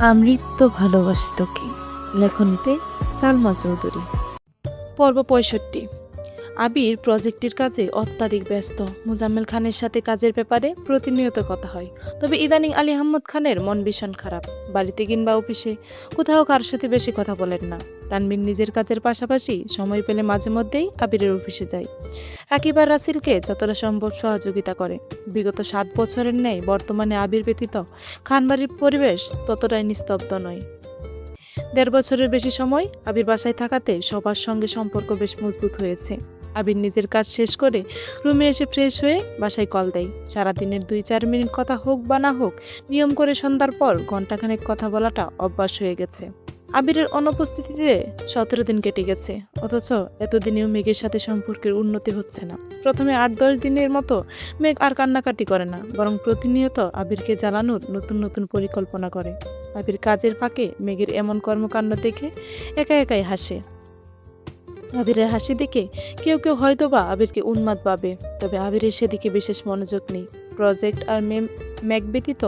আমৃত্য ভালোবাসি তোকে। লেখনীতে সালমা চৌধুরী। পর্ব ৬৫। আবির প্রজেক্টের কাজে অত্যাধিক ব্যস্ত। মোজাম্মেল খানের সাথে কাজের ব্যাপারে প্রতিনিয়ত কথা হয়, তবে ইদানিং আলী আহমদ খানের মন ভীষণ খারাপ। বাড়িতে কিংবা অফিসে কোথাও কারোর সাথে বেশি কথা বলেন না। তানভীর নিজের কাজের পাশাপাশি সময় পেলে মাঝে মধ্যেই আবিরের অফিসে যায়। রাকিব আর রাসেলকে যতটা সম্ভব সহযোগিতা করে। বিগত ৭ বছরের ন্যায় বর্তমানে আবির ব্যতীত খানবাড়ির পরিবেশ ততটাই নিস্তব্ধ নয়। ১.৫ বছরের বেশি সময় আবির বাসায় থাকাতে সবার সঙ্গে সম্পর্ক বেশ মজবুত হয়েছে। আবির নিজের কাজ শেষ করে রুমে এসে ফ্রেশ হয়ে বাসায় কল দেয়। সারাদিনের ২-৪ মিনিট কথা হোক বা না হোক, নিয়ম করে সন্ধ্যার পর ঘণ্টাখানেক কথা বলাটা অভ্যাস হয়ে গেছে। আবিরের অনুপস্থিতিতে ১৭ দিন কেটে গেছে, অথচ এতদিনেও মেঘের সাথে সম্পর্কের উন্নতি হচ্ছে না। প্রথমে ৮-১০ দিনের মতো মেঘ আর কান্নাকাটি করে না, বরং প্রতিনিয়ত আবিরকে জ্বালানোর নতুন নতুন পরিকল্পনা করে। আবির কাজের ফাঁকে মেঘের এমন কর্মকাণ্ড দেখে একা একাই হাসে। আবিরের হাসি দেখে কেউ কেউ হয়তোবা আবিরকে উন্মাদ ভাবে, তবে আবিরের সেদিকে বিশেষ মনোযোগ নেই। প্রজেক্ট আর মেঘ ব্যতীত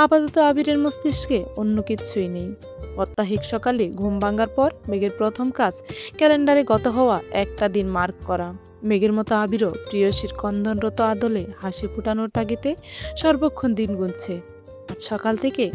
আপাতত আবিরের মস্তিষ্কে অন্য কিছুই নেই। প্রত্যাহিক সকালে ঘুম ভাঙার পর মেঘের প্রথম কাজ ক্যালেন্ডারে গত হওয়া একটা দিন মার্ক করা। মেঘের মতো আবিরও প্রিয়সীর কন্দনরত আদলে হাসি ফুটানোর তাগিদে সর্বক্ষণ দিন গুনছে। আজ সকাল থেকে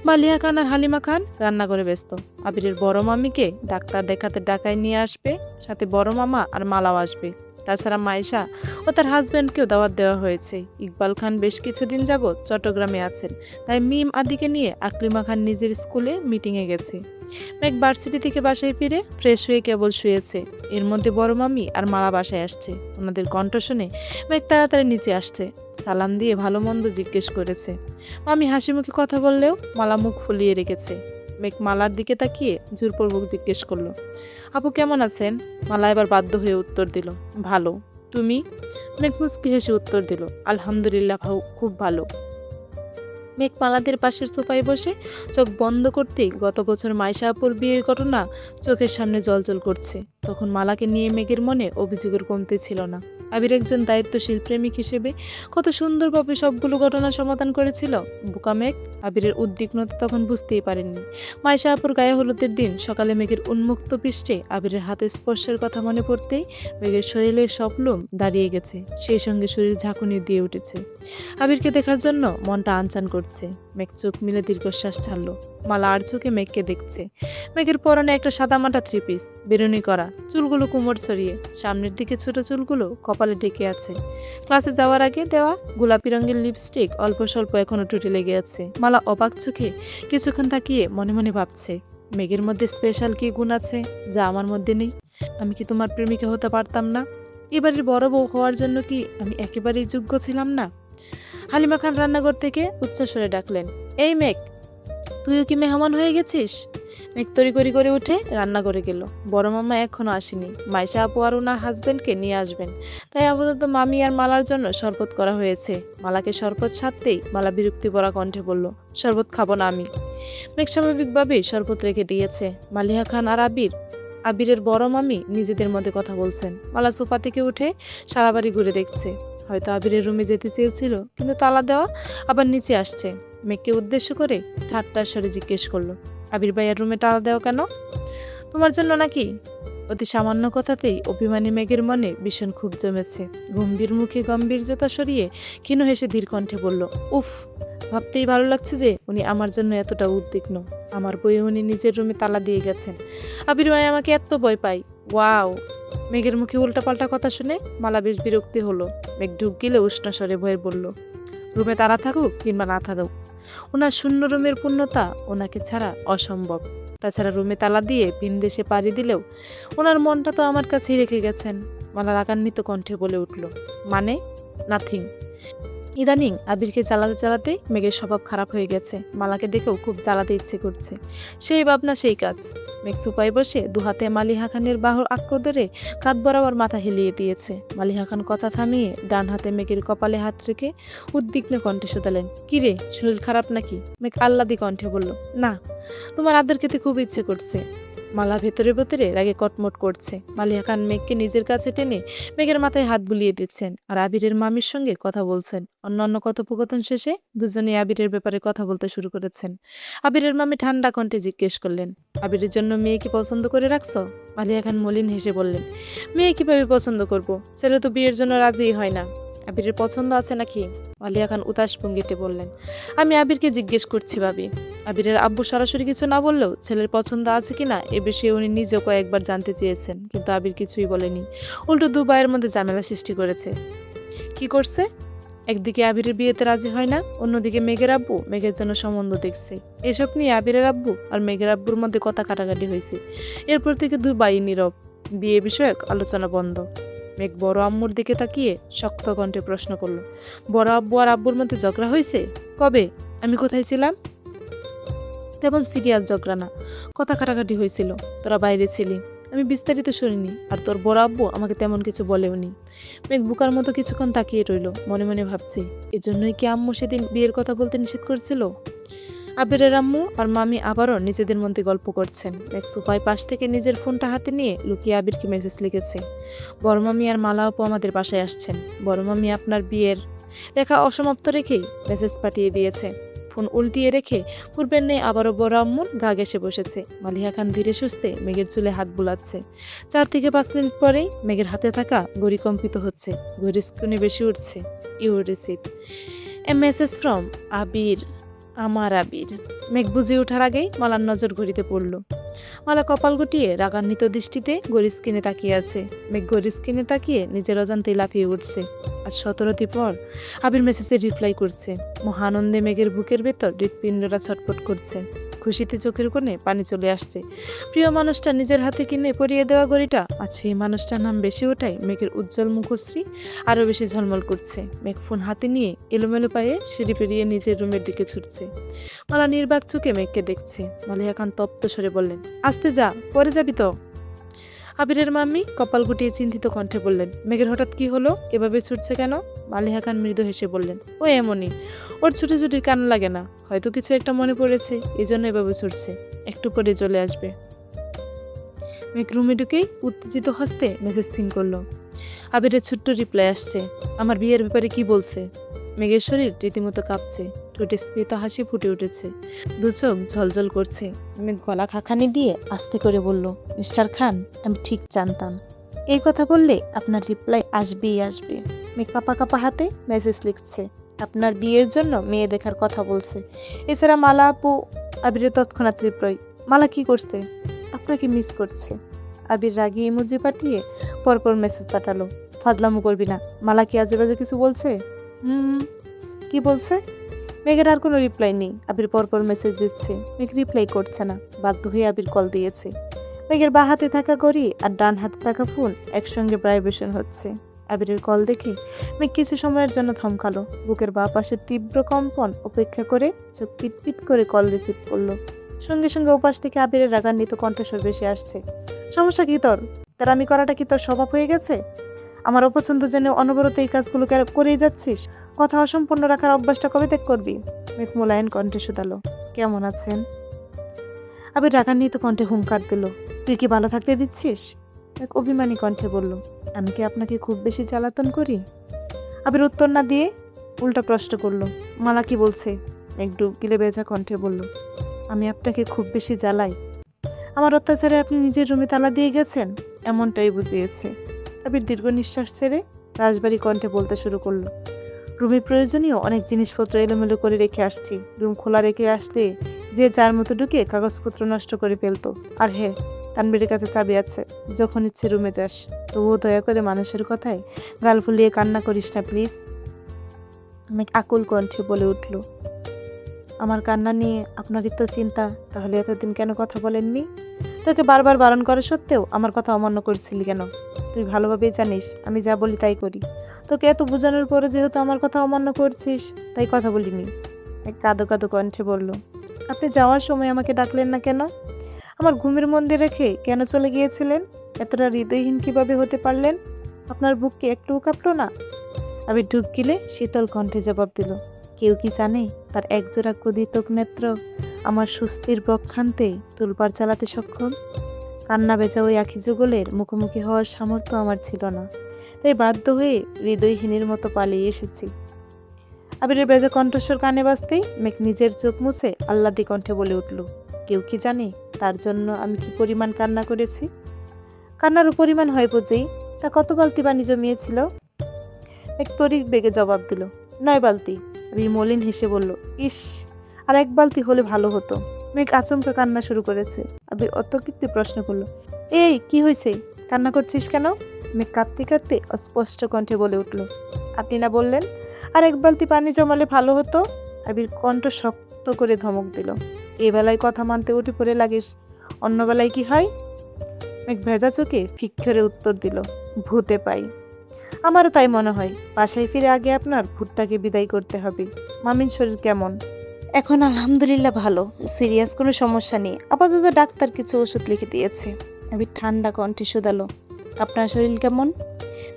মালিয়া খান আর হালিমা খান রান্না করে ব্যস্ত। আবিরের বড় মামিকে ডাক্তার দেখাতে ঢাকায় নিয়ে আসবে, সাথে বড় মামা আর মালাও আসবে। তাছাড়া মাইশা ও তার হাজব্যান্ডকেও দাওয়াত দেওয়া হয়েছে। ইকবাল খান বেশ কিছুদিন যাবৎ চট্টগ্রামে আছেন, তাই মিম আদিকে নিয়ে আকলিমা খান নিজের স্কুলে মিটিংয়ে গেছে। মেঘ ভার্সিটি থেকে বাসায় ফিরে ফ্রেশ হয়ে কেবল শুয়েছে। এর মধ্যে বড় মামি আর মালা বাসায় আসছে। ওনাদের কণ্ঠ শুনে মেঘ তাড়াতাড়ি নিচে আসছে। সালাম দিয়ে ভালো মন্দ জিজ্ঞেস করেছে। মামি হাসি মুখে কথা বললেও মালা মুখ ফুলিয়ে রেখেছে। মেঘ মালার দিকে তাকিয়ে জোরপূর্বক জিজ্ঞেস করলো, আপু কেমন আছেন? মালা এবার বাধ্য হয়ে উত্তর দিল, ভালো। তুমি? মেঘ মুচকি হেসে উত্তর দিল, আলহামদুলিল্লাহ খুব ভালো। মেঘ মালাদের পাশের সোফায় বসে চোখ বন্ধ করতেই গত বছর মাইশা আপুর বিয়ের ঘটনা চোখের সামনে জ্বলজ্বল করছে। তখন মালাকে নিয়ে মেঘের মনে অভিযোগের কমতি ছিল না। আবির একজন দায়িত্বশীল প্রেমিক হিসেবে কত সুন্দরভাবে সবগুলো ঘটনা সমাধান করেছিল। বোকা মেঘ আবিরের উদ্বিগ্নতা তখন বুঝতেই পারেননি। মাইশা আপুর গায়ে হলুদের দিন সকালে মেঘের উন্মুক্ত পৃষ্ঠে আবিরের হাতে স্পর্শের কথা মনে পড়তেই মেঘের শরীরের সব লোম দাঁড়িয়ে গেছে, সেই সঙ্গে শরীর ঝাঁকুনি দিয়ে উঠেছে। আবিরকে দেখার জন্য মনটা আনচান করছে। মেঘ চোখ মিলে দীর্ঘশ্বাস ছাড়ল। মালা আর চোখে মেঘকে দেখছে। মেঘের পরনে একটা সাদামাটা 3 পিস, বেরুনি করা, চুলগুলো কোমর ছড়িয়ে, সামনের দিকে ছোট চুলগুলো কপালে ডেকে আছে। ক্লাসে যাওয়ার আগে দেওয়া গোলাপি রঙের লিপস্টিক অল্প স্বল্প এখনো টুটে লেগে আছে। মালা অবাক চোখে কিছুক্ষণ তাকিয়ে মনে মনে ভাবছে, মেঘের মধ্যে স্পেশাল কি গুণ আছে যা আমার মধ্যে নেই? আমি কি তোমার প্রেমিকা হতে পারতাম না? এবারের বড় বউ হওয়ার জন্য কি আমি একেবারেই যোগ্য ছিলাম না? হালিমা খান রান্নাঘর থেকে উচ্চস্বরে ডাকলেন, এই মেঘ, তুইও কি মেহমান হয়ে গেছিস? মেঘ তড়িঘড়ি করে উঠে রান্নাঘরে গেল। বড় মামা এখনো আসেনি। মাইশা আপু আর ওনার হাজবেন্ডকে নিয়ে আসবেন, তাই আপাতত মামি আর মালার জন্য শরবত করা হয়েছে। মালাকে শরবত সাধতেই মালা বিরক্তি ভরা কণ্ঠে বলল, শরবত খাবো না আমি। মেঘ স্বাভাবিকভাবেই শরবত রেখে দিয়েছে। মালিহা খান আর আবিরের বড় মামি নিজেদের মধ্যে কথা বলছেন। মালা সোফা থেকে উঠে সারা বাড়ি ঘুরে দেখছে। হয়তো আবিরের রুমে যেতে চেয়েছিল, কিন্তু তালা দেওয়া, আবার নিচে আসছে। মেঘকে উদ্দেশ্য করে ঠাট্টার স্বরে জিজ্ঞেস করলো, আবির ভাইয়ার রুমে তালা দেওয়া কেন? তোমার জন্য নাকি? অতি সামান্য কথাতেই অভিমানী মেঘের মনে ভীষণ ক্ষোভ জমেছে। গম্ভীর মুখে গম্ভীর্যতা সরিয়ে ক্ষীণ হেসে ধীর কণ্ঠে বলল, উফ, ভাবতেই ভালো লাগছে যে উনি আমার জন্য এতটা উদ্বিগ্ন। আমার বইয়ে উনি নিজের রুমে তালা দিয়ে গেছেন। আবির ভাই আমাকে এত ভয় পাই। ওয়াও! মেঘের মুখে উল্টাপাল্টা কথা শুনে মালা বেশ বিরক্তি হলো। মেঘ ঢুক গেলে উষ্ণ স্বরে ভয়ে বলল, রুমে তারা থাকুক কিংবা না থাকুক, ওনার শূন্য রুমের পূর্ণতা ওনাকে ছাড়া অসম্ভব। তাছাড়া রুমে তালা দিয়ে ভিন দেশে পাড়ি দিলেও ওনার মনটা তো আমার কাছেই রেখে গেছেন। মালা রাগান্বিত কণ্ঠে বলে উঠল, মানে? নাথিং। ইদানিং আবিরকে জ্বালাতে জ্বালাতে মেঘের স্বভাব খারাপ হয়ে গেছে। মালাকে দেখেও খুব জ্বালাতে ইচ্ছে করছে। সেই ভাবনা সেই কাজ। মেঘ সুপায় বসে দুহাতে মালিহা খানের বাহুর আঁকড়ে ধরে কাঁধ বরাবর মাথা হেলিয়ে দিয়েছে। মালিহা খান কথা থামিয়ে ডান হাতে মেঘের কপালে হাত রেখে উদ্বিগ্ন কণ্ঠে শুধালেন, কিরে, শরীর খারাপ নাকি? মেঘ আহ্লাদি কণ্ঠে বলল, না, তোমার আদর খেতে খুব ইচ্ছে করছে। মালা ভেতরে ভেতরে রাগে কটমট করছে। মালিহা খান মেঘকে নিজের কাছে টেনে মেঘের মাথায় হাত বুলিয়ে দিচ্ছেন আর আবিরের মামির সঙ্গে কথা বলছেন। অন্যান্য কথোপকথন শেষে দুজনেই আবিরের ব্যাপারে কথা বলতে শুরু করেছেন। আবিরের মামি ঠান্ডা কণ্ঠে জিজ্ঞেস করলেন, আবিরের জন্য মেয়ে কি পছন্দ করে রাখছো? মালিহা খান মলিন হেসে বললেন, মেয়ে কিভাবে পছন্দ করব, ছেলে তো বিয়ের জন্য রাজিই হয় না। আবিরের পছন্দ আছে নাকি? মালিহা খান উদাস ভঙ্গিতে বললেন, আমি আবিরকে জিজ্ঞেস করছি ভাবি। আবিরের আব্বু সরাসরি কিছু না বললেও ছেলের পছন্দ আছে কিনা এ বিষয়ে উনি নিজেও কয়েকবার জানতে চেয়েছেন, কিন্তু আবির কিছুই বলেনি। উল্টো দু ভাইয়ের মধ্যে ঝামেলা সৃষ্টি করেছে। কি করছে? একদিকে আবিরের বিয়েতে রাজি হয় না, অন্যদিকে মেঘের আব্বু মেঘের জন্য সম্বন্ধ দেখছে। এসব নিয়ে আবিরের আব্বু আর মেঘের আব্বুর মধ্যে কথা কাটাকাটি হয়েছে। এরপর থেকে দুই ভাই নীরব, বিয়ে বিষয়ক আলোচনা বন্ধ। মেঘ বড় আম্মুর দিকে তাকিয়ে শক্ত কণ্ঠে প্রশ্ন করলো, বড় আব্বু আর আব্বুর মধ্যে ঝগড়া হয়েছে? কবে? আমি কোথায় ছিলাম? তেমন সিরিয়াস ঝগড়া না, কথা কাটাকাটি হয়েছিল, তোরা বাইরে ছিলি, আমি বিস্তারিত শুনিনি, আর তোর বড় আব্বু আমাকে তেমন কিছু বলেওনি। মেঘ বুকার মতো কিছুক্ষণ তাকিয়ে রইল, মনে মনে ভাবছে এজন্যই কি আম্মু সেদিন বিয়ের কথা বলতে নিষেধ করেছিল। আবিরের আম্মু আর মামি আবারও নিজেদের মধ্যে গল্প করছেন। মেঘ সোফায় পাশ থেকে নিজের ফোনটা হাতে নিয়ে লুকিয়ে আবিরকে মেসেজ লিখেছে, বড় মামি আর মালা আপু আমাদের বাসায় আসছেন, বড় মামি আপনার বিয়ের লেখা অসমাপ্ত রেখেই মেসেজ পাঠিয়ে দিয়েছে। ফোন উল্টিয়ে রেখে পূর্বের নেই আবারও বড় আম্মুর গা ঘেঁষে বসেছে। মালিহা খান ধীরে সুস্থে মেঘের চুলে হাত বুলাচ্ছে। 4 থেকে 5 মিনিট পরেই মেঘের হাতে থাকা ঘড়ি কম্পিত হচ্ছে, ঘড়ির স্ক্রিনে বেশি উঠছে, you receive a message from Abir, আমার আবির। মেঘ বুঝে ওঠার আগেই মালার নজর ঘড়িতে পড়ল। মালা কপাল গুটিয়ে রাগান্বিত দৃষ্টিতে ঘড়ির স্ক্রিনে তাকিয়ে আছে। মেঘ ঘড়ির স্ক্রিনে তাকিয়ে নিজের অজান্তে লাফিয়ে উঠছে। আজ 17টি পর আবির মেসেজে রিপ্লাই করছে। মহানন্দে মেঘের বুকের ভেতর হৃৎপিণ্ডরা ছটফট করছে। খুশিতে চোখের কোণে পানি চলে আসছে। প্রিয় মানুষটা নিজের হাতে কিনে পরিয়ে দেওয়া ঘড়িটা আজ সেই মানুষটার নাম বেশি ওঠায় মেঘের উজ্জ্বল মুখশ্রী আরও বেশি ঝলমল করছে। মেঘ ফোন হাতে নিয়ে এলোমেলো পায়ে সিঁড়ি পেরিয়ে নিজের রুমের দিকে ছুটছে। মালা নির্বাক চোখে মেঘকে দেখছে। মালিহা খান তপ্ত স্বরে বললেন, আসতে যা, পরে যাবি তো। আবিরের মাম্মি কপাল গুটিয়ে চিন্তিত কণ্ঠে বললেন, মেঘের হঠাৎ কি হলো, এভাবে ছুটছে কেন? মালিহা খান মৃদু হেসে বললেন, ও এমনই, ওর ছুটি ছুটির কান লাগে না, হয়তো কিছু একটা মনে পড়েছে, এই জন্য এভাবে ছুটছে, একটু পরে চলে আসবে। মেঘ রুমে ঢুকেই উত্তেজিত হস্তে মেসেজ সিন করলো। আবিরের ছোট্ট রিপ্লাই আসছে, আমার বিয়ের ব্যাপারে কি বলছে? মেঘের শরীর রীতিমতো কাঁপছে, ঠোঁটে স্ফীত হাসি ফুটে উঠেছে, দু চোখ ঝলঝল করছে। মেঘ গলা খাখানি দিয়ে আস্তে করে বলল, মিস্টার খান, আমি ঠিক জানতাম এই কথা বললে আপনার রিপ্লাই আসবেই আসবে। মেঘ কাপা কাপা হাতে মেসেজ লিখছে, আপনার বিয়ের জন্য মেয়ে দেখার কথা বলছে। এছাড়া মালা আপু। আবিরের তৎক্ষণাৎ রিপ্লাই, মালা কি করছে? আপনাকে মিস করছে। আবির রাগি ইমোজি পাঠিয়ে পরপর মেসেজ পাঠালো, ফাজলামো করবি না, মালা কি আজে বাজে কিছু বলছে? কি বলছে? মেঘের আর কোনো রিপ্লাই নেই। আবির পরপর মেসেজ দিচ্ছে, মেঘ রিপ্লাই করছে না। বাধ্য হয়ে আবির কল দিয়েছে। মেঘের বাঁ হাতে থাকা ঘড়ি আর ডান হাতে থাকা ফোন একসঙ্গে ভাইব্রেশন হচ্ছে। আবিরের কল দেখে মেঘ কিছু সময়ের জন্য থমকালো। বুকের বাঁ পাশে তীব্র কম্পন উপেক্ষা করে চোখ পিটপিট করে কল রিসিভ করলো। সঙ্গে সঙ্গে ওপাশ থেকে আবিরের রাগান্বিত কণ্ঠস্বর ভেসে আসছে, সমস্যা কি তোর? তার আমি করাটা কি তোর স্বভাব হয়ে গেছে? আমার অপছন্দ জেনে অনবরত এই কাজগুলো করেই যাচ্ছিস। কথা অসম্পূর্ণ রাখার অভ্যাসটা কবে ত্যাগ করবি? মেঘ মোলায়েন কণ্ঠে শুধালো, কেমন আছেন? আবির রাগান্বিত কণ্ঠে হুঙ্কার দিল, তুই কি ভালো থাকতে দিচ্ছিস? এক অভিমানী কণ্ঠে বলল, আমি কি আপনাকে খুব বেশি জ্বালাতন করি? আবির উত্তর না দিয়ে উল্টা প্রশ্ন করলো, মালা কি বলছে? এক ডুব গিলে বেজা কণ্ঠে বলল, আমি আপনাকে খুব বেশি জ্বালাই? আমার অত্যাচারে আপনি নিজের রুমে তালা দিয়ে গেছেন, এমনটাই বুঝিয়েছে। আবির দীর্ঘ নিঃশ্বাস ছেড়ে রাজবাড়ি কণ্ঠে বলতে শুরু করলো, রুমে প্রয়োজনীয় অনেক জিনিসপত্র এলোমেলো করে রেখে আসছি। রুম খোলা রেখে আসলে যে যার মতো ঢুকে কাগজপত্র নষ্ট করে ফেলতো। আর হ্যাঁ, তানবীরের কাছে চাবি আছে, যখন ইচ্ছে রুমে যাস। তবুও দয়া করে মানুষের কথায় গাল ফুলিয়ে কান্না করিস না প্লিজ। আমি আকুল কণ্ঠে বলে উঠল, আমার কান্না নিয়ে আপনারই তো চিন্তা, তাহলে এতদিন কেন কথা বলেননি? তোকে বারবার বারণ করা সত্ত্বেও আমার কথা অমান্য করেছিলি কেন? তুই ভালোভাবেই জানিস আমি যা বলি তাই করি। তোকে এত বোঝানোর পরে যেহেতু আমার কথা অমান্য করছিস, তাই কথা বলিনি। এক কাঁদো কাঁদো কণ্ঠে বলল, আপনি যাওয়ার সময় আমাকে ডাকলেন না কেন? আমার ঘুমের মধ্যে রেখে কেন চলে গিয়েছিলেন? এতটা হৃদয়হীন কিভাবে হতে পারলেন? আপনার বুক কি একটুও কাঁপলো না? আমি ঢুক গিলে শীতল কণ্ঠে জবাব দিল, কেউ কি জানে তার একজোড়া ক্ষুধিত নেত্র আমার সুস্থির বক্ষান্তে তুলপাড় চালাতে সক্ষম? কান্না ভেজা ওই আখি যুগলের মুখোমুখি হওয়ার সামর্থ্য আমার ছিল না, তাই বাধ্য হয়ে হৃদয়হীনের মতো পালিয়ে এসেছি। আবিরের বেজা কণ্ঠস্বর কানে বাজতেই মেঘ নিজের চোখ মুছে আহ্লাদী কণ্ঠে বলে উঠল, কেউ কি জানে তার জন্য আমি কি পরিমাণ কান্না করেছি? কান্নার পরিমাণ হয় বুঝেই, তা কত বালতি পানি জমিয়েছিল? মেঘ তড়িৎ বেগে জবাব দিল, 9 বালতি। আবির মলিন হেসে বলল, ইস, আর 1 বালতি হলে ভালো হতো। মেঘ আচমকা কান্না শুরু করেছে। আবির অতর্কিতে প্রশ্ন করলো, এই কি হয়েছে, কান্না করছিস কেন? মেঘ কাঁদতে কাঁদতে অস্পষ্ট কণ্ঠে বলে উঠল, আপনি না বললেন আর 1 বালতি পানি জমালে ভালো হতো? আবির কণ্ঠ শক্ত করে ধমক দিল, এ বেলায় কথা মানতে উঠে পড়ে লাগিস, অন্য বেলায় কি হয়? মেঘ ভেজা চোখে ফিক্ষরে উত্তর দিল, ভূতে পাই। আমারও তাই মনে হয়। বাসায় ফিরে আগে আপনার ভূতটাকে বিদায় করতে হবে। মামির শরীর কেমন? এখন আলহামদুলিল্লাহ ভালো, সিরিয়াস কোনো সমস্যা নেই। আপাতত ডাক্তার কিছু ওষুধ লিখে দিয়েছে। আমি ঠান্ডা কণ্ঠে শুধালো, আপনার শরীর কেমন?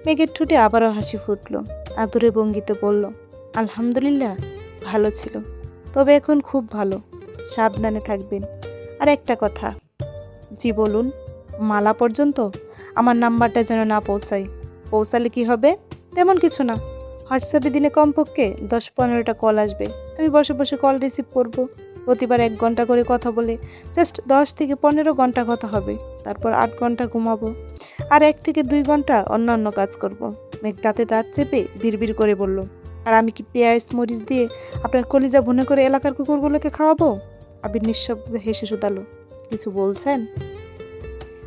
মেঘের ঠোঁটে আবারও হাসি ফুটলো, আদুরে ভঙ্গিতে বলল, আলহামদুলিল্লাহ ভালো ছিল, তবে এখন খুব ভালো। সাবধানে থাকবেন। আর একটা কথা। জি বলুন। মালা পর্যন্ত আমার নাম্বারটা যেন না পৌঁছায়। পৌঁছালে কি হবে? তেমন কিছু না, হোয়াটসঅ্যাপে দিনে কমপক্ষে 10-15টা কল আসবে। আমি বসে বসে কল রিসিভ করব। প্রতিবার 1 ঘন্টা করে কথা বলে জাস্ট 10 থেকে 15 ঘন্টা কথা হবে। তারপর 8 ঘন্টা ঘুমাবো, আর 1 থেকে 2 ঘন্টা অন্যান্য কাজ করব। মেঘ দাঁতে দাঁত চেপে বিড়বিড় করে বলল, আর আমি কি পেঁয়াজ মরিচ দিয়ে আপনার কলিজা ভুনে করে এলাকার কুকুরগুলোকে খাওয়াবো? আবির নিঃশব্দে হেসে শুধালো, কিছু বলছেন?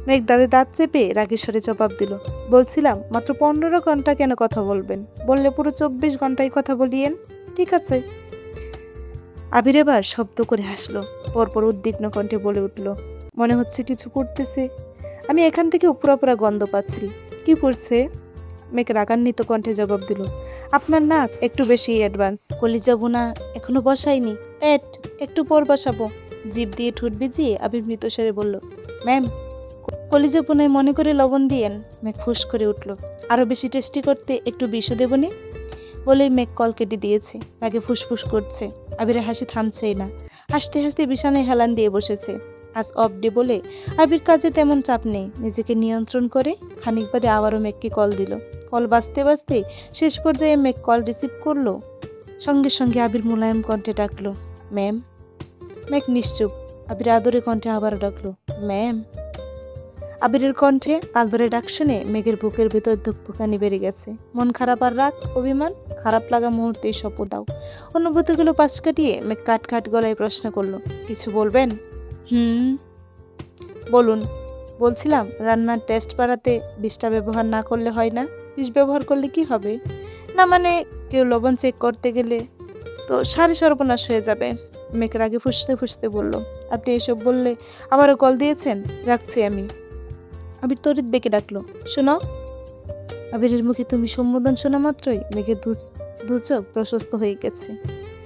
মেঘ দাঁতে দাঁত চেপে রাগেশ্বরে জবাব দিল, বলছিলাম মাত্র 15 ঘন্টা কেন কথা বলবেন? বললে পুরো 24 ঘন্টায় কথা বলিয়েন। ঠিক আছে। আবির এবার শব্দ করে হাসলো, পরপর উদ্বিগ্ন কণ্ঠে বলে উঠল, মনে হচ্ছে কিছু করতেছে। আমি এখান থেকে উপরা গন্ধ পাচ্ছি। কি পড়ছে? মেঘ রাগান্বিত কণ্ঠে জবাব দিল, আপনার নাক একটু বেশি অ্যাডভান্স। কলিজা ভুনা এখনো বসাইনি, পেট একটু পর বসাবো। জিভ দিয়ে ঠোঁট ভিজিয়ে আবির মৃতস্বরে বলল, ম্যাম, কলিজা ভুনায় মনে করে লবণ দিয়েন। মেঘ ফুস করে উঠল, আরো বেশি টেস্টি করতে একটু বিষও দেবনি? বলেই মেঘ কল কেটে দিয়েছে। রাগে ফুসফুস করছে। আবিরের হাসি থামছেই না। হাসতে হাসতে বিছানায় হেলান দিয়ে বসেছে। আজ অফ ডে বলে আবির কাজে তেমন চাপ নেই। নিজেকে নিয়ন্ত্রণ করে খানিক বাদে আবারও মেঘকে কল দিল। কল বাজতে বাজতে শেষ পর্যায়ে মেঘ কল রিসিভ করলো। সঙ্গে সঙ্গে আবির মোলায়েম কণ্ঠে ডাকলো, ম্যাম। মেঘ নিশ্চুপ। আবির আদরে কণ্ঠে আবারও ডাকলো, ম্যাম। আবিরের কণ্ঠে আদরে ডাক শুনে মেঘের বুকের ভেতর ধুকপুকানি বেড়ে গেছে। মন খারাপ আর রাগ, অভিমান, খারাপ লাগা মুহূর্তেই সপ দাও। অনুভূতিগুলো পাশ কাটিয়ে মেঘ কাট গলায় প্রশ্ন করলো, কিছু বলবেন? বলুন। বলছিলাম রান্নার টেস্ট বাড়াতে বিষটা ব্যবহার না করলে হয় না? বিষ ব্যবহার করলে কি হবে? না মানে কেউ লবণ চেক করতে গেলে তো সারি সর্বনাশ হয়ে যাবে। মেঘের আগে ফুসতে ফুসতে বলল, আপনি এসব বললে আবারও কল দিয়েছেন, রাখছি আমি। আবির তড়িৎ বেঁকে ডাকলো, শোনো। আবিরের মুখে তুমি সম্বোধন শোনা মাত্রই মেঘের দু চোখ প্রশস্ত হয়ে গেছে।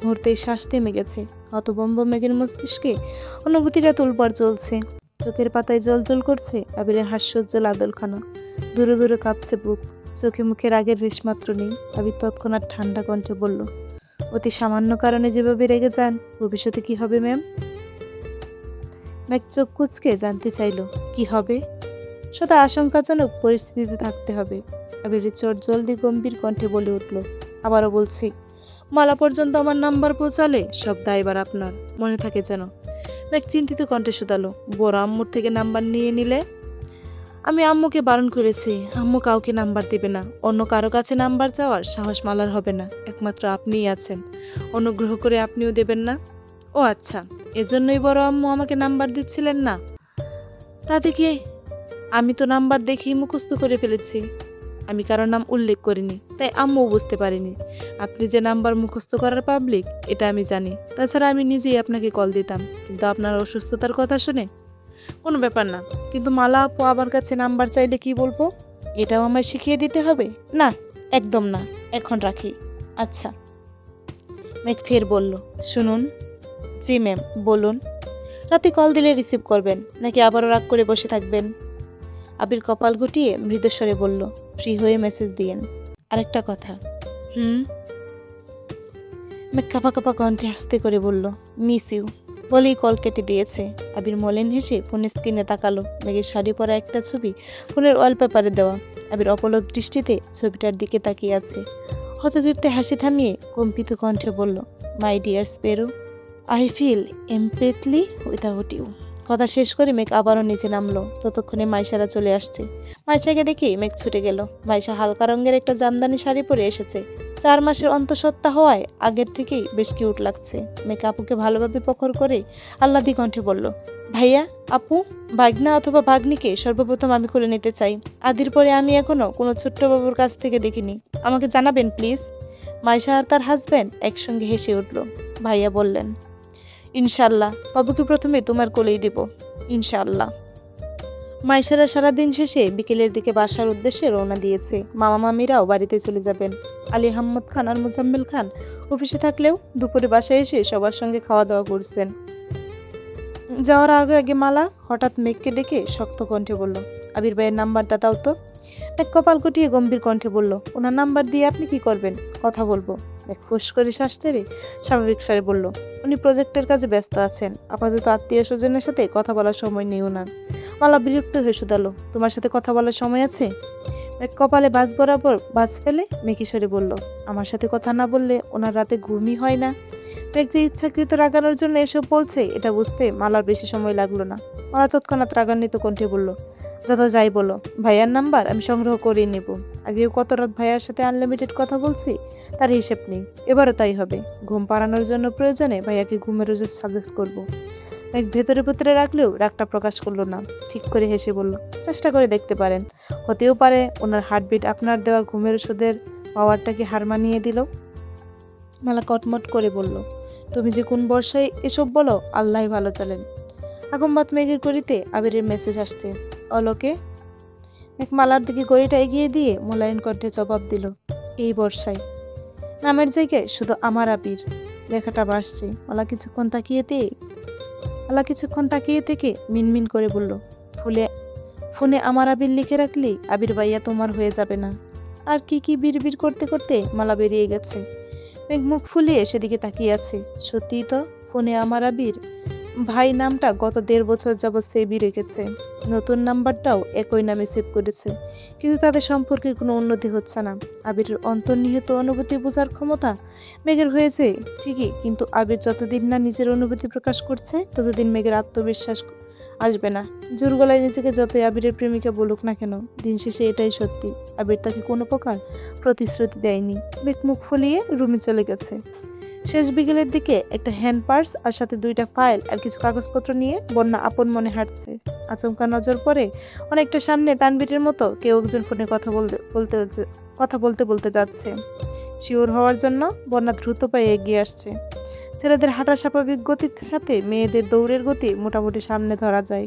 মুহূর্তেই শ্বাস থেমে গেছে। হতভম্ব মেঘের মস্তিষ্কে অনুভূতিটা তোলপাড় চলছে। চোখের পাতায় জল জল করছে আবিরের হাস্যোজ্জ্বল আদলখানা। দূরে দূরে কাঁপছে বুক। চোখে মুখে রাগের রেশমাত্র নেই। আবির তৎক্ষণাৎ ঠান্ডা কণ্ঠে বলল, অতি সামান্য কারণে যেভাবে রেগে যান, ভবিষ্যতে কি হবে ম্যাম? মেঘ চোখ কুচকে জানতে চাইল, কি হবে? সদা আশঙ্কাজনক পরিস্থিতিতে থাকতে হবে। আবিরের চোর জলদি গম্ভীর কণ্ঠে বলে উঠল, আবারও বলছি, মালা পর্যন্ত আমার নাম্বার পৌঁছালে সব দায়ভার আপনার, মনে থাকে যেন। মেঘ চিন্তিত কণ্ঠে শুধালো, বড় আম্মুর থেকে নাম্বার নিয়ে নিলে? আমি আম্মুকে বারণ করেছি, আম্মু কাউকে নাম্বার দিবে না। অন্য কারো কাছে নাম্বার চাওয়ার সাহস মালার হবে না। একমাত্র আপনিই আছেন, অনুগ্রহ করে আপনিও দেবেন না। ও আচ্ছা, এজন্যই বড় আম্মু আমাকে নাম্বার দিচ্ছিলেন না? তাতে কি? আমি তো নাম্বার দেখেই মুখস্থ করে ফেলেছি। আমি কারো নাম উল্লেখ করিনি, তাই আম্মুও বুঝতে পারিনি। আপনি যে নাম্বার মুখস্থ করার পাবলিক এটা আমি জানি। তাছাড়া আমি নিজেই আপনাকে কল দিতাম, কিন্তু আপনার অসুস্থতার কথা শুনে কোনো ব্যাপার না। কিন্তু মালা আপু আমার কাছে নাম্বার চাইলে কি বলবো? এটাও আমায় শিখিয়ে দিতে হবে? না, একদম না। এখন রাখি। আচ্ছা। মেঘ ফের বলল, শুনুন। জি ম্যাম, বলুন। রাতে কল দিলে রিসিভ করবেন নাকি আবারও রাগ করে বসে থাকবেন? আবির কপাল গুটিয়ে মৃদুস্বরে বলল, ফ্রি হয়ে মেসেজ দিয়েন। আরেকটা কথা। মেঘ কাঁপা কাঁপা কণ্ঠে আস্তে করে বলল, মিস ইউ। বলেই কল কেটে দিয়েছে। আবির মলিন হেসে ফোনের স্ক্রিনে তাকালো। মেঘের শাড়ি পরা একটা ছবি ফোনের ওয়ালপেপারে দেওয়া। আবির অপলক দৃষ্টিতে ছবিটার দিকে তাকিয়ে আছে। হতভেপ্তে হাসি থামিয়ে কম্পিত কণ্ঠে বলল, my dear sparrow, I feel emptily without you. কথা শেষ করে মেঘ আবারও নিচে নামলো। ততক্ষণে মাইশারা চলে আসছে। মাইশাকে দেখে মেঘ ছুটে গেল। মাইশা হালকা রঙের একটা জামদানি শাড়ি পরে এসেছে। 4 মাসের অন্তঃসত্ত্বা হওয়ায় আগের থেকেই বেশ কিউট লাগছে। মেঘ আপুকে ভালোভাবে প্রখর করে আহ্লাদি কণ্ঠে বলল, ভাইয়া, আপু, ভাগ্না অথবা ভাগ্নিকে সর্বপ্রথম আমি কোলে নিতে চাই। আদির পরে আমি এখনো কোনো ছোট্ট বাবুর কাছ থেকে দেখিনি। আমাকে জানাবেন প্লিজ। মাইশা আর তার হাজব্যান্ড একসঙ্গে হেসে উঠল। ভাইয়া বললেন, ইনশাল্লাহ, বাবুকে প্রথমে তোমার কোলেই দেব, ইনশাল্লাহ। মাইশারা সারাদিন শেষে বিকেলের দিকে বাসার উদ্দেশ্যে রওনা দিয়েছে। মামা মামিরাও বাড়িতে চলে যাবেন। আলী আহম্মদ খান আর মুজাম্মেল খান অফিসে থাকলেও দুপুরে বাসায় এসে সবার সঙ্গে খাওয়া দাওয়া করছেন। যাওয়ার আগে আগে মালা হঠাৎ মেঘকে ডেকে শক্ত কণ্ঠে বলল, আবির ভাইয়ের নাম্বারটা দাও তো। মেঘ কপাল গুটিয়ে গম্ভীর কণ্ঠে বলল, ওনার নাম্বার দিয়ে আপনি কি করবেন? কথা বলবো। মেঘ ফুস করে শ্বাস ছেড়ে স্বাভাবিক স্বরে বলল, উনি প্রজেক্টের কাজে ব্যস্ত আছেন, আপাতত আত্মীয় স্বজনের সাথে কথা বলার সময় নেই ওনার। মালা বিরক্ত হয়ে শুধালো, তোমার সাথে কথা বলার সময় আছে? মেঘ কপালে বাজ বরাবর বাজ ফেলে মেকিসরে বলল, আমার সাথে কথা না বললে ওনার রাতে ঘুমই হয় না। মেঘ যে ইচ্ছাকৃত রাগানোর জন্য এসব বলছে এটা বুঝতে মালার বেশি সময় লাগলো না। মালা তৎক্ষণাৎ রাগান্বিত কণ্ঠে বলল, যত যাই বলো, ভাইয়ার নাম্বার আমি সংগ্রহ করেই নেব। আগেও কত রাত ভাইয়ার সাথে আনলিমিটেড কথা বলছি, তার হিসেব নেই। এবারও তাই হবে। ঘুম পাড়ানোর জন্য প্রয়োজনে ভাইয়াকে ঘুমের ওষুধ সাজেস্ট করবো। মেঘ ভেতরে ভেতরে রাখলেও রাগটা প্রকাশ করলো না। ঠিক করে হেসে বলল, চেষ্টা করে দেখতে পারেন। হতেও পারে ওনার হার্টবিট আপনার দেওয়া ঘুমের ওষুধের পাওয়ারটাকে হার মানিয়ে দিল। মালা কটমট করে বলল, তুমি যে কোন বর্ষায় এসব বলো, আল্লাহ ভালো জানেন। আগমবাদ মেঘের ঘড়িতে আবিরের মেসেজ আসছে, অলোকে। মেঘ মালার দিকে ঘড়িটা এগিয়ে দিয়ে মোলায়েম কণ্ঠে জবাব দিল, এই বর্ষায়। নামের জায়গায় শুধু আমার আবির। লেখাটা ভাসছে। মালা কিছুক্ষণ তাকিয়ে থেকে মিনমিন করে বলল, ফোনে আমার আবির লিখে রাখলি আবির ভাইয়া তোমার হয়ে যাবে না। আর কি কি বিড়বিড় করতে করতে মালা বেরিয়ে গেছে। মেঘ মুখ ফুলিয়ে সেদিকে তাকিয়ে আছে। সত্যিই তো, ফোনে আমার আবির ভাই নামটা গত 1.5 বছর যাবৎ সেভই রেখেছে। নতুন নাম্বারটাও একই নামে সেভ করেছে। কিন্তু তাদের সম্পর্কে কোনো উন্নতি হচ্ছে না। আবিরের অন্তর্নিহিত অনুভূতি বোঝার ক্ষমতা মেঘের হয়েছে ঠিকই, কিন্তু আবির যতদিন না নিজের অনুভূতি প্রকাশ করছে ততদিন মেঘের আত্মবিশ্বাস আসবে না। জোর গলায় নিজেকে যতই আবিরের প্রেমিকা বলুক না কেন, দিন শেষে এটাই সত্যি, আবির তাকে কোনো প্রকার প্রতিশ্রুতি দেয়নি। মেঘ মুখ ফুলিয়ে রুমে চলে গেছে। শেষ বিকেলের দিকে একটা হ্যান্ড পার্স আর সাথে 2টা ফাইল আর কিছু কাগজপত্র নিয়ে বন্যা আপন মনে হাঁটছে। আচমকা নজর পড়ে অনেকটা সামনে তানবীরের মতো কেউ একজন ফোনে কথা বলতে যাচ্ছে। শিওর হওয়ার জন্য বন্যা দ্রুত পায়ে এগিয়ে আসছে। ছেলেদের হাঁটা স্বাভাবিক গতির সাথে মেয়েদের দৌড়ের গতি মোটামুটি সামনে ধরা যায়।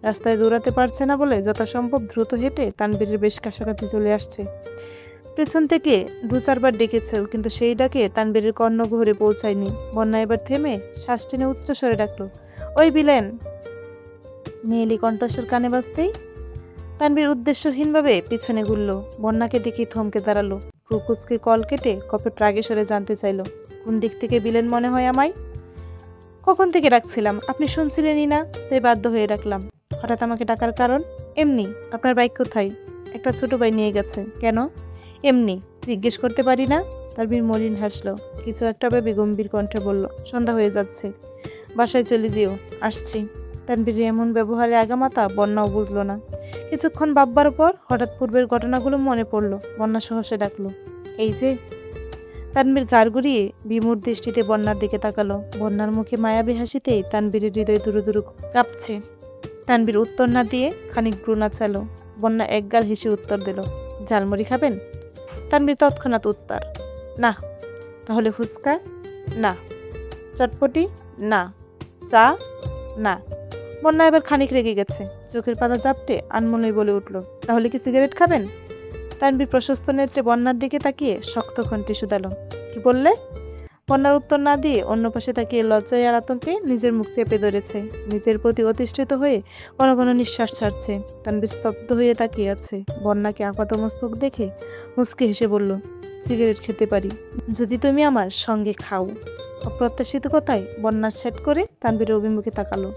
রাস্তায় দৌড়াতে পারছে না বলে যথাসম্ভব দ্রুত হেঁটে তানবীরের বেশ কাছাকাছি চলে আসছে। পেছন থেকে 2-4 বার ডেকেছেও, কিন্তু সেই ডাকে তানবীরের কর্ণগহ্বরে পৌঁছায়নি। বন্যা এবার থেমে শ্বাস টেনে উচ্চস্বরে ডাকলো, ওই বিলেন। মেয়েলি কণ্ঠস্বর কানে বাজতেই তানবীর উদ্দেশ্যহীনভাবে পিছনে ঘুরল। বন্যাকে দেখে থমকে দাঁড়ালো। কুচকে কল কেটে কপট রাগে সরে জানতে চাইলো, কোন দিক থেকে বিলেন মনে হয় আমায়? কখন থেকে ডাকছিলাম, আপনি শুনছিলেনই না, তাই বাধ্য হয়ে ডাকলাম। হঠাৎ আমাকে ডাকার কারণ? এমনি। আপনার বাইক কোথায়? একটা ছোট ভাই নিয়ে গেছে। কেন? এমনি। জিজ্ঞেস করতে পারি না? তানবীর মলিন হাসলো। কিছু একটা ভেবে গম্ভীর কণ্ঠে বলল, সন্ধ্যা হয়ে যাচ্ছে, বাসায় চলে যেও। আসছি। তানবীর এমন ব্যবহারে আগামাতা বন্যাও বুঝলো না। কিছুক্ষণ ভাববার পর হঠাৎ পূর্বের ঘটনাগুলো মনে পড়ল। বন্যা সহসে ডাকলো, এই যে। তানবীর ঘাড় ঘুরিয়ে বিমূঢ় দৃষ্টিতে বন্যার দিকে তাকালো। বন্যার মুখে মায়াবী হাসিতেই তানবীরের হৃদয় দুরু দুরু কাঁপছে। তানবীর উত্তর না দিয়ে খানিক ভ্রু নাচালো। বন্যা একগাল হেসে উত্তর দিল, ঝালমুড়ি খাবেন? তানবীর তৎক্ষণাৎ উত্তর, না। তাহলে ফুচকা? না। চটপটি? না। চা? না। বন্যা এবার খানিক রেগে গেছে। চোখের পাতা জাপটে আনমনেই বলে উঠল, তাহলে কি সিগারেট খাবেন? তানবীর প্রশস্ত নেত্রে বন্যার দিকে তাকিয়ে শক্ত কণ্ঠে শুধালো, কি বললে? বন্যার উত্তর না দিয়ে অন্য পাশে তাকিয়ে লজ্জায় আর আতঙ্কে নিজের মুখ চেপে ধরেছে। নিজের প্রতি অতিষ্ঠিত হয়ে ঘন ঘন নিঃশ্বাস ছাড়ছে। তানবীর স্তব্ধ হয়ে তাকিয়ে আছে। বন্যাকে আপাতমস্তক দেখে মুচকি হেসে বলল, সিগারেট খেতে পারি, যদি তুমি আমার সঙ্গে খাও। অপ্রত্যাশিত কথায় বন্যার সেট করে তানবীরের অভিমুখে তাকালো।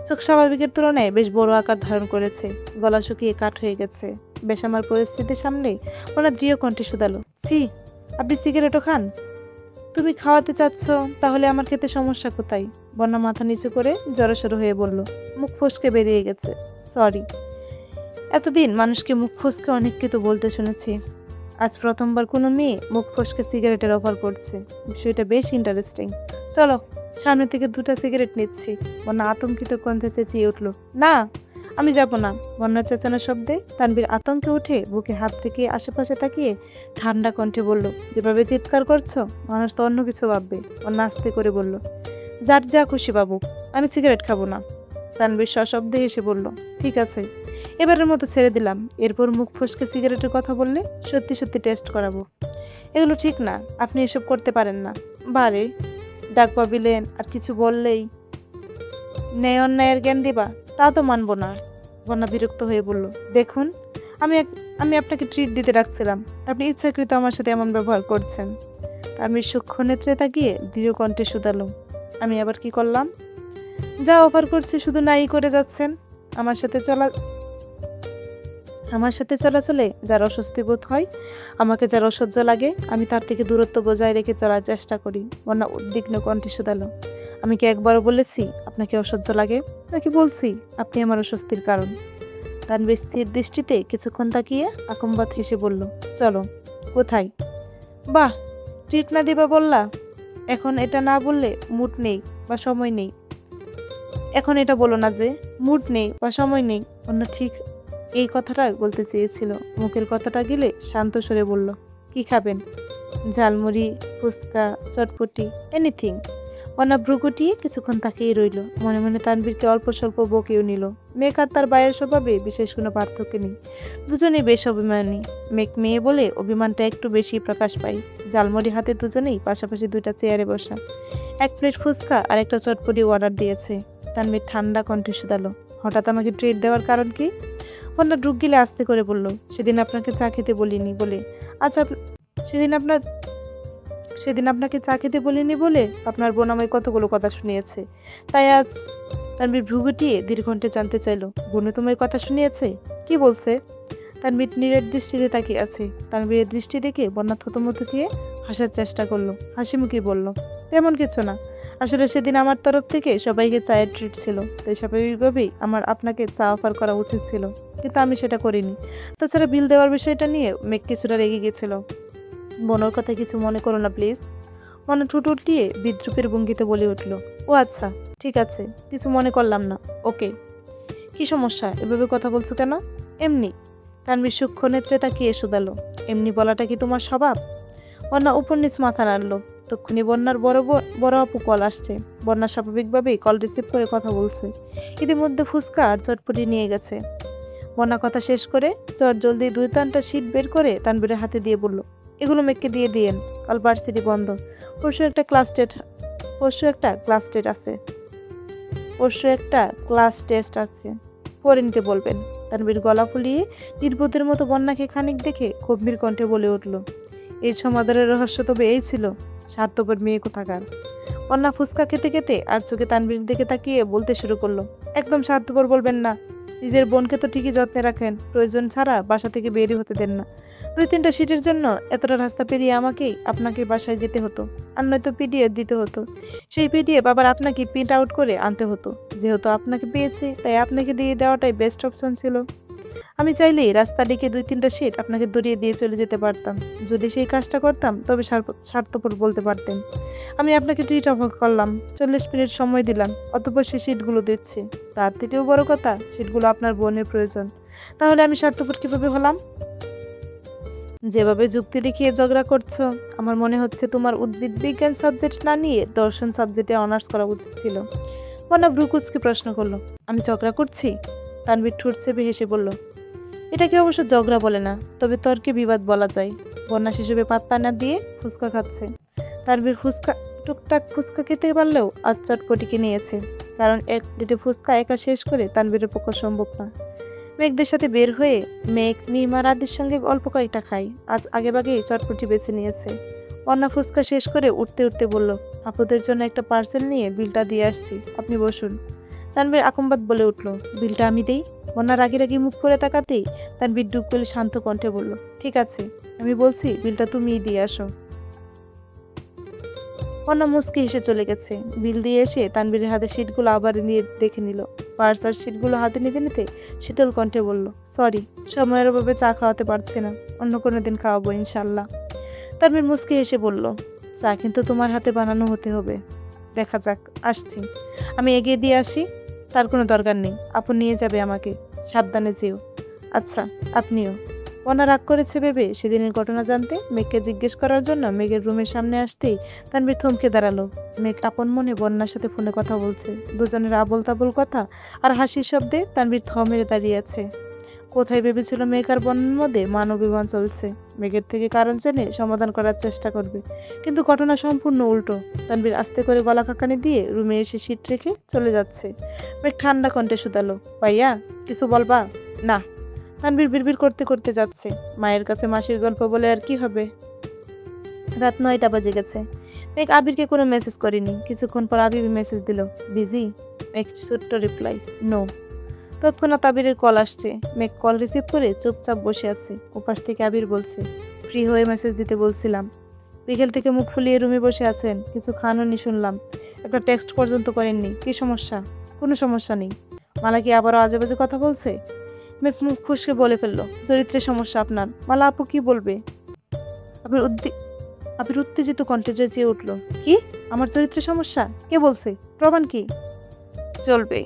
চোখ স্বাভাবিকের তুলনায় বেশ বড় আকার ধারণ করেছে, গলা শুকিয়ে কাঠ হয়ে গেছে। বেসামার পরিস্থিতি সামলে ওনার দৃঢ় কণ্ঠে শুধালো, ছি, আপনি সিগারেটও খান? তুমি খাওয়াতে চাচ্ছ, তাহলে আমার খেতে সমস্যা কোথায়? বন্যা মাথা নিচু করে জড়সড় হয়ে বলল, মুখ ফসকে বেরিয়ে গেছে, সরি। এতদিন মানুষকে মুখ ফসকে অনেক কিছু বলতে শুনেছি, আজ প্রথমবার কোনো মেয়ে মুখ ফসকে সিগারেটের অফার করছে। বিষয়টা বেশ ইন্টারেস্টিং। চলো, সামনে থেকে 2টা সিগারেট নিচ্ছি। বন্যা আতঙ্কিত কণ্ঠে চেঁচিয়ে উঠল, না, আমি যাব না। বন্যার চেঁচানোর শব্দে তানবীর আতঙ্কে উঠে বুকে হাত রেখে আশেপাশে তাকিয়ে ঠান্ডা কণ্ঠে বলল, যেভাবে চিৎকার করছো মানুষ তো অন্য কিছু ভাববে। বন্যা আস্তে করে বলল, যার যা খুশি বাবু, আমি সিগারেট খাবো না। তানবীর সশব্দে হেসে বলল, ঠিক আছে, এবারের মতো ছেড়ে দিলাম। এরপর মুখ ফসকে সিগারেটের কথা বললে সত্যি সত্যি টেস্ট করাবো। এগুলো ঠিক না, আপনি এসব করতে পারেন না। বারে ডাক পাবিলেন আর কিছু বললেই ন্যায় অন্যায়ের জ্ঞান দিবা, তা তো মানব না। বন্যা বিরক্ত হয়ে বলল, দেখুন, আমি আপনাকে ট্রিট দিতে রাখছিলাম, আপনি ইচ্ছাকৃত আমার সাথে এমন ব্যবহার করছেন। আমি সূক্ষ্ম নেত্রে তাকিয়ে দৃঢ় কণ্ঠে শুধালো, আমি আবার কি করলাম? যা অফার করছি শুধু নাই করে যাচ্ছেন। আমার সাথে চলাচলে যার অস্বস্তি বোধ হয়, আমাকে যার অসহ্য লাগে, আমি তার থেকে দূরত্ব বজায় রেখে চলার চেষ্টা করি। বন্যা উদ্বিগ্ন কণ্ঠে শুধালো, আমি কি একবারও বলেছি আপনাকে অসহ্য লাগে, নাকি বলছি আপনি আমার অস্বস্তির কারণ? তানবীর স্থির দৃষ্টিতে কিছুক্ষণ তাকিয়ে আকম্বাত হেসে বলল, চলো। কোথায়? বাহ, ট্রিট না দিবা বললা, এখন এটা না বললে মুড নেই বা সময় নেই। এখন এটা বলো না যে মুড নেই বা সময় নেই। অন্য ঠিক এই কথাটা বলতে চেয়েছিল, মুখের কথাটা গেলে শান্ত স্বরে বলল, কি খাবেন? ঝালমুড়ি, ফুচকা, চটপটি, এনিথিং। অনা ভ্রু গুটিয়ে কিছুক্ষণ তাকিয়ে রইল, মনে মনে তানবীরকে অল্প স্বল্প বকেও নিল। মেঘ আর তার বায়ের স্বভাবে বিশেষ কোনো পার্থক্য নেই, দুজনেই বেশ অভিমানী। মেঘ মেয়ে বলে অভিমানটা একটু বেশি প্রকাশ পায়। ঝালমুড়ি হাতে দুজনেই পাশাপাশি 2টা চেয়ারে বসা, 1 প্লেট ফুচকা আর একটা চটপটি অর্ডার দিয়েছে। তানবীর ঠান্ডা কণ্ঠে শুধালো, হঠাৎ আমাকে ট্রিট দেওয়ার কারণ কি? বন্যা ঢুক গিলে আস্তে করে বলল, সেদিন আপনাকে চা খেতে বলিনি বলে। আচ্ছা, সেদিন আপনাকে চা খেতে বলিনি বলে আপনার বোন আমায় কতগুলো কথা শুনিয়েছে, তাই আজ। তানবীর ভ্রু গুটিয়ে দীর্ঘণ্ঠে জানতে চাইল, বোনও তোমায় কথা শুনিয়েছে? কি বলছে? তানবীর নীরের দৃষ্টিতে তাকিয়ে আছে। তানবীরের দৃষ্টি দেখে বন্যা থতমত দিয়ে হাসার চেষ্টা করলো, হাসি মুখে বলল, তেমন কিছু না, আসলে সেদিন আমার তরফ থেকে সবাইকে চায়ের ট্রিট ছিল, তাই স্বাভাবিকভাবেই আমার আপনাকে চা অফার করা উচিত ছিল, কিন্তু আমি সেটা করিনি। তাছাড়া বিল দেওয়ার বিষয়টা নিয়ে মেঘ কিছুটা রেগে গেছিল। বোনের কথা কিছু মনে করো না প্লিজ। মনে ঠোঁট উল্টিয়ে বিদ্রুপের ভঙ্গিতে বলে উঠল, ও আচ্ছা, ঠিক আছে, কিছু মনে করলাম না, ওকে। কি সমস্যা, এভাবে কথা বলছো কেন? এমনি। তানবীর সূক্ষ্ম নেত্রে তাকিয়ে শুধালো, এমনি বলাটা কি তোমার স্বভাব? বন্যা উপর নিচ মাথা নাড়ল। তক্ষুনি বন্যার বড় আপু কল আসছে। বন্যা স্বাভাবিকভাবেই কল রিসিভ করে কথা বলছে। ইতিমধ্যে ফুচকা আর চটপটি নিয়ে গেছে। বন্যা কথা শেষ করে জলদি 2-3টা শীট বের করে তানবীরের হাতে দিয়ে বলল, এগুলো মেঘকে দিয়ে দিয়েন, কাল ভার্সিটি বন্ধ। পরশু একটা ক্লাস টেস্ট আছে, পড়ে নিতে বলবেন। তানবীর গলা ফুলিয়ে নির্বোধের মতো বন্যাকে খানিক দেখে গম্ভীর কণ্ঠে বলে উঠল, এই সমাদরের রহস্য তবে এই ছিল, স্বার্থপর মেয়ে কোথাকার। বন্যা ফুচকা খেতে খেতে আর চোখে তানবীর দিকে তাকিয়ে বলতে শুরু করলো, একদম স্বার্থপর বলবেন না, নিজের বোনকে তো ঠিকই যত্নে রাখেন, প্রয়োজন ছাড়া বাসা থেকে বেরই হতে দেন না। 2-3টা সিটের জন্য এতটা রাস্তা পেরিয়ে আপনাকে বাসায় যেতে হতো, আর নয়তো পিডিএফ দিতে হতো। সেই পিডিএফ আবার আপনাকে প্রিন্ট আউট করে আনতে হতো। যেহেতু আপনাকে পেয়েছি, তাই আপনাকে দিয়ে দেওয়াটাই বেস্ট অপশন ছিল। আমি চাইলেই রাস্তা ডেকে 2-3টা সিট আপনাকে দড়িয়ে দিয়ে চলে যেতে পারতাম। যদি সেই কাজটা করতাম তবে স্বার্থপর বলতে পারতেন। আমি আপনাকে ট্রিট অফার করলাম, 40 মিনিট সময় দিলাম, অতঃপর সেই সিটগুলো দিচ্ছি। তার থেকেও বড় কথা, সিটগুলো আপনার বোনের প্রয়োজন। তাহলে আমি স্বার্থপর কিভাবে হলাম? যেভাবে যুক্তি দেখিয়ে ঝগড়া করছো, আমার মনে হচ্ছে তোমার উদ্ভিদ বিজ্ঞান সাবজেক্ট না নিয়ে দর্শন সাবজেক্টে অনার্স করা উচিত ছিল। বন্যা ভ্রুকুচকে প্রশ্ন করলো, আমি ঝগড়া করছি? তানবীর ঠোঁট চেপে হেসে বলল, এটাকে অবশ্য ঝগড়া বলে না, তবে তর্কে বিবাদ বলা যায়। বন্যা শিশুবে পাত্তা না দিয়ে ফুচকা খাচ্ছে। তানবীর টুকটাক ফুচকা খেতে পারলেও আজ চটপটিকে নিয়েছে, কারণ 1 প্লেটে ফুচকা একা শেষ করে তানবীরের পক্ষে সম্ভব না। মেঘদের সাথে বের হয়ে মেঘ, মিমা, রাদের সঙ্গে অল্প কয়েকটা খাই, আজ আগেভাগেই চটপটি বেছে নিয়েছে। বন্যা ফুচকা শেষ করে উঠতে উঠতে বলল, আপুদের জন্য একটা পার্সেল নিয়ে বিলটা দিয়ে আসছি, আপনি বসুন। তানভীর আকম্বাদ বলে উঠল, বিলটা আমি দেই? বন্যা রাগি রাগি মুখ করে তাকাতেই তানভীর ডুব করে শান্ত কণ্ঠে বলল, ঠিক আছে, আমি বলছি বিলটা তুমিই দিয়ে আসো। বন্যা মুচকি হেসে চলে গেছে। বিল দিয়ে এসে তানভীরের হাতে শিটগুলো আবার নিয়ে দেখে নিল। পার্স আর শিটগুলো হাতে নিতে নিতে শীতল কণ্ঠে বলল, সরি, সময়ের অভাবে চা খাওয়াতে পারছি না, অন্য কোনো দিন খাওয়াবো ইনশাল্লাহ। তানভীর মুচকি হেসে বলল, চা কিন্তু তোমার হাতে বানানো হতে হবে। দেখা যাক, আসছি। আমি এগিয়ে দিয়ে আসি। তার কোনো দরকার নেই, আপু নিয়ে যাবে আমাকে, সাবধানে যেও। আচ্ছা, আপনিও। বন্যা রাগ করেছে ভেবে সেদিনের ঘটনা জানতে মেঘকে জিজ্ঞেস করার জন্য মেঘের রুমের সামনে আসতেই তানভীর থমকে দাঁড়ালো। মেঘ আপন মনে বন্যার সাথে ফোনে কথা বলছে। দুজনের আবোল তাবোল কথা আর হাসির শব্দে তানভীর থ মেরে দাঁড়িয়ে আছে। কোথায় ভেবেছিল মেঘ আর বন্যার মধ্যে মানবিমান চলছে, মেঘের থেকে কারণ জেনে সমাধান করার চেষ্টা করবে, কিন্তু ঘটনা সম্পূর্ণ উল্টো। তানভীর আস্তে করে গলা কাকানি দিয়ে রুমে এসে সিট রেখে চলে যাচ্ছে। মেঘ ঠান্ডা কণ্ঠে শুধালো, ভাইয়া কিছু বলবা? না। তানভীর বিড়বিড় করতে করতে যাচ্ছে। মায়ের কাছে মাসির গল্প বলে আর কি হবে। রাত 9টা বাজে গেছে। মেঘ আবিরকে কোনো মেসেজ করেনি। কিছুক্ষণ পর আবির মেসেজ দিল, বিজি? মেঘ ছোট্ট রিপ্লাই, নো। তৎক্ষণাৎ আবিরের কল আসছে। মেঘ কল রিসিভ করে চুপচাপ বসে আছে। ওপাশ থেকে আবির বলছে, ফ্রি হয়ে মেসেজ দিতে বলছিলাম। বিকেল থেকে মুখ ফুলিয়ে রুমে বসে আছেন, কিছু খাননি শুনলাম। একটা টেক্সট পর্যন্ত করেননি, কি সমস্যা? কোনো সমস্যা নেই। মালা কি আবারও আজে বাজে কথা বলছে? মেঘ মুখ ফুসকে বলে ফেললো, চরিত্রের সমস্যা আপনার। মালা আপু কি বলবে? আবির উত্তেজিত কণ্ঠে চেঁচিয়ে উঠল, কি? আমার চরিত্রের সমস্যা? কে বলছে? প্রমাণ কি? চলবে।